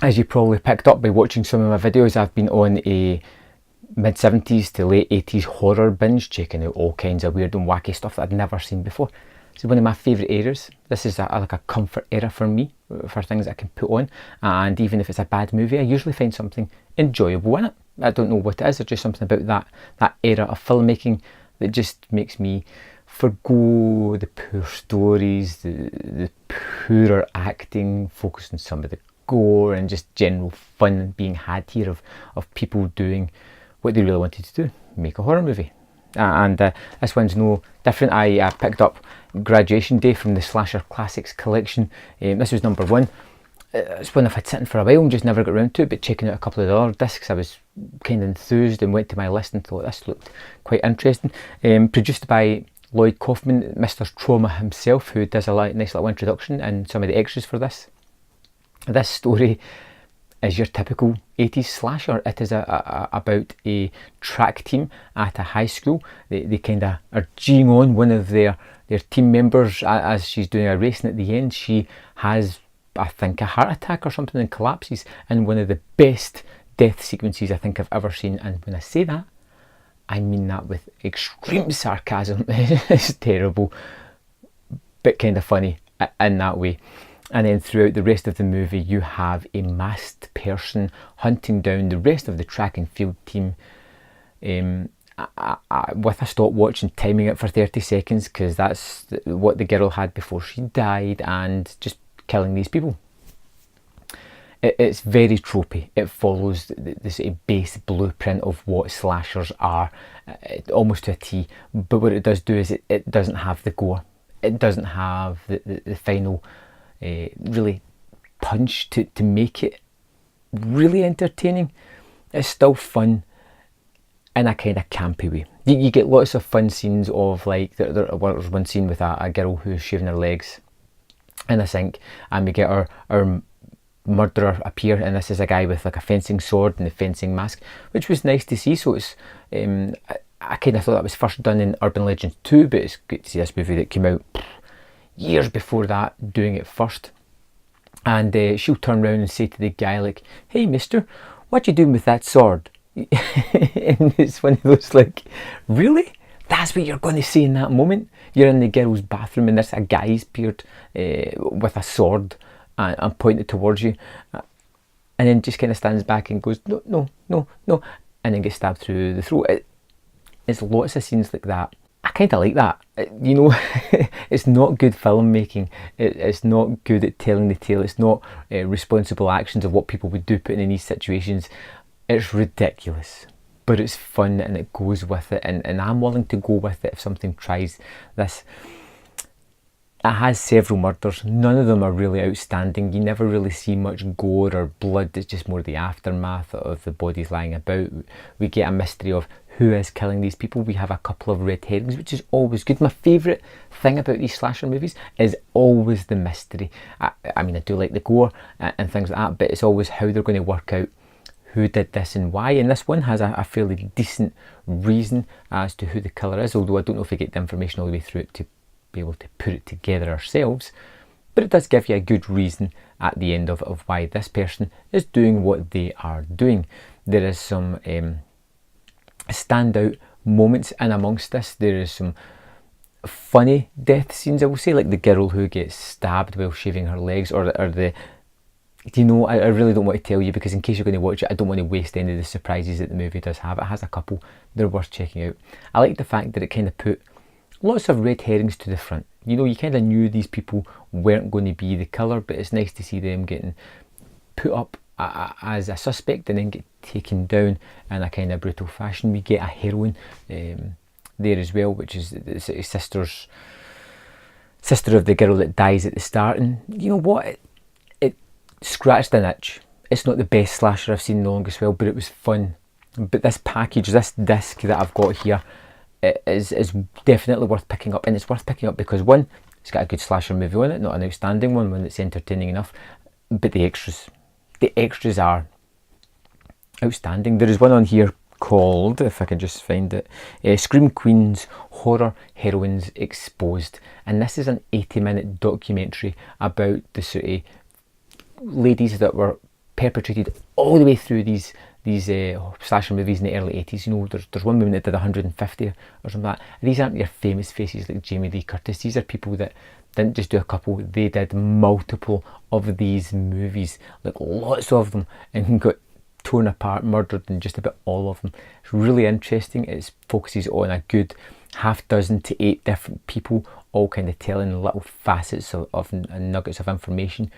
As you probably picked up by watching some of my videos, I've been on a mid-70s to late 80s horror binge, checking out all kinds of weird and wacky stuff that I'd never seen before. It's one of my favourite eras. This is like a comfort era for me, for things I can put on, and even if it's a bad movie, I usually find something enjoyable in it. I don't know what it is, there's just something about that era of filmmaking that just makes me forgo the poor stories, the poorer acting, focus on some of the gore and just general fun being had here of people doing what they really wanted to do, make a horror movie. And this one's no different. I picked up Graduation Day from the Slasher Classics collection. This was number one. It's one I've had sitting for a while and just never got around to it, but checking out a couple of the other discs, I was kind of enthused and went to my list and thought this looked quite interesting. Produced by Lloyd Kaufman, Mr. Trauma himself, who does a nice little introduction and some of the extras for this. This story is your typical 80s slasher. It is about a track team at a high school. They kind of are geeing on one of their team members as she's doing a race, and at the end she has, I think, a heart attack or something and collapses in one of the best death sequences I think I've ever seen. And when I say that, I mean that with extreme sarcasm. It's terrible, but kind of funny in that way. And then throughout the rest of the movie, you have a masked person hunting down the rest of the track and field team with a stopwatch and timing it for 30 seconds, because that's what the girl had before she died, and just killing these people. It's very tropey. It follows the sort of base blueprint of what slashers are, almost to a T. But what it does do is it doesn't have the gore. It doesn't have the final really punch to make it really entertaining. It's still fun in a kind of campy way. You get lots of fun scenes of, like, there was one scene with a girl who's shaving her legs in a sink, and we get our murderer appear, and this is a guy with like a fencing sword and a fencing mask, which was nice to see. So it's I kind of thought that was first done in Urban Legends 2, but it's good to see this movie that came out years before that doing it first. And she'll turn around and say to the guy, like, "Hey mister, what you doing with that sword?" And it's one of those, like, really? That's what you're going to say in that moment? You're in the girl's bathroom and there's a guy's appeared with a sword and pointed towards you, and then just kind of stands back and goes, "No, no, no, no," and then gets stabbed through the throat. It's lots of scenes like that. I kind of like that. You know, it's not good filmmaking. It's not good at telling the tale. It's not responsible actions of what people would do put in these situations. It's ridiculous, but it's fun and it goes with it, and I'm willing to go with it if something tries this. It has several murders. None of them are really outstanding. You never really see much gore or blood. It's just more the aftermath of the bodies lying about. We get a mystery of who is killing these people. We have a couple of red herrings, which is always good. My favourite thing about these slasher movies is always the mystery. I mean, I do like the gore and things like that, but it's always how they're going to work out who did this and why. And this one has a fairly decent reason as to who the killer is, although I don't know if we get the information all the way through it to be able to put it together ourselves, but it does give you a good reason at the end of why this person is doing what they are doing. There is some standout moments in amongst this. There is some funny death scenes, I will say, like the girl who gets stabbed while shaving her legs, or the you know, I really don't want to tell you, because in case you're going to watch it, I don't want to waste any of the surprises that the movie does have. It has a couple, they're worth checking out. I like the fact that it kind of put lots of red herrings to the front. You know, you kind of knew these people weren't going to be the killer, but it's nice to see them getting put up as a suspect and then get taken down in a kind of brutal fashion. We get a heroine there as well, which is the sister of the girl that dies at the start. And you know what? It scratched an itch. It's not the best slasher I've seen in the longest while, but it was fun. But this package, this disc that I've got here, is definitely worth picking up, and it's worth picking up because, one, it's got a good slasher movie on it, not an outstanding one that's entertaining enough, but the extras are outstanding. There is one on here called, if I can just find it, Scream Queens Horror Heroines Exposed, and this is an 80-minute documentary about the sort of ladies that were perpetrated all the way through these slasher movies in the early 80s. You know, there's one movie that did 150 or something like that. And these aren't your famous faces like Jamie Lee Curtis. These are people that didn't just do a couple, they did multiple of these movies, like lots of them, and got torn apart, murdered in just about all of them. It's really interesting. It focuses on a good half dozen to 8 different people, all kind of telling little facets of nuggets of information.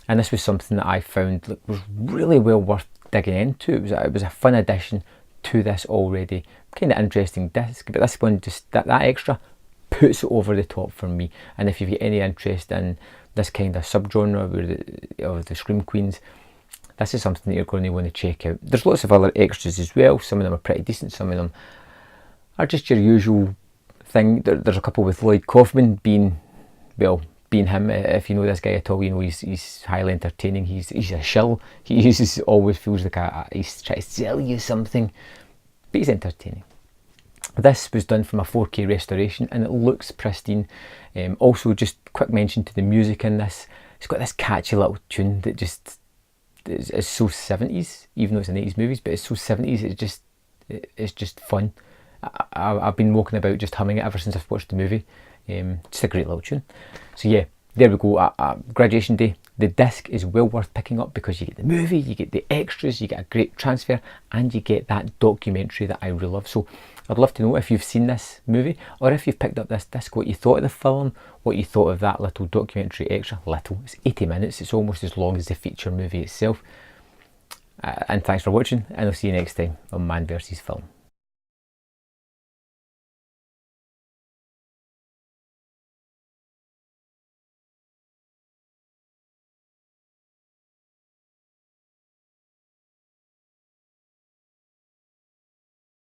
And this was something that I found was really well worth digging into. It was a fun addition to this already kind of interesting disc, but this one just that extra puts it over the top for me. And if you've got any interest in this kind of subgenre of the Scream Queens, this is something that you're going to want to check out. There's lots of other extras as well. Some of them are pretty decent, some of them are just your usual thing. There's a couple with Lloyd Kaufman being him. If you know this guy at all, you know he's highly entertaining. He's a shill. He always feels like he's trying to sell you something, but he's entertaining. This was done from a 4K restoration and it looks pristine. Also, just quick mention to the music in this. It's got this catchy little tune that just is so 70s, even though it's an 80s movies, but it's so 70s. It's just fun. I've been walking about just humming it ever since I've watched the movie. Just a great little tune. So yeah, there we go. Graduation Day. The disc is well worth picking up because you get the movie, you get the extras, you get a great transfer, and you get that documentary that I really love. So I'd love to know if you've seen this movie or if you've picked up this disc, what you thought of the film, what you thought of that little documentary extra. Little, it's 80 minutes, it's almost as long as the feature movie itself. And thanks for watching, and I'll see you next time on Man vs Film.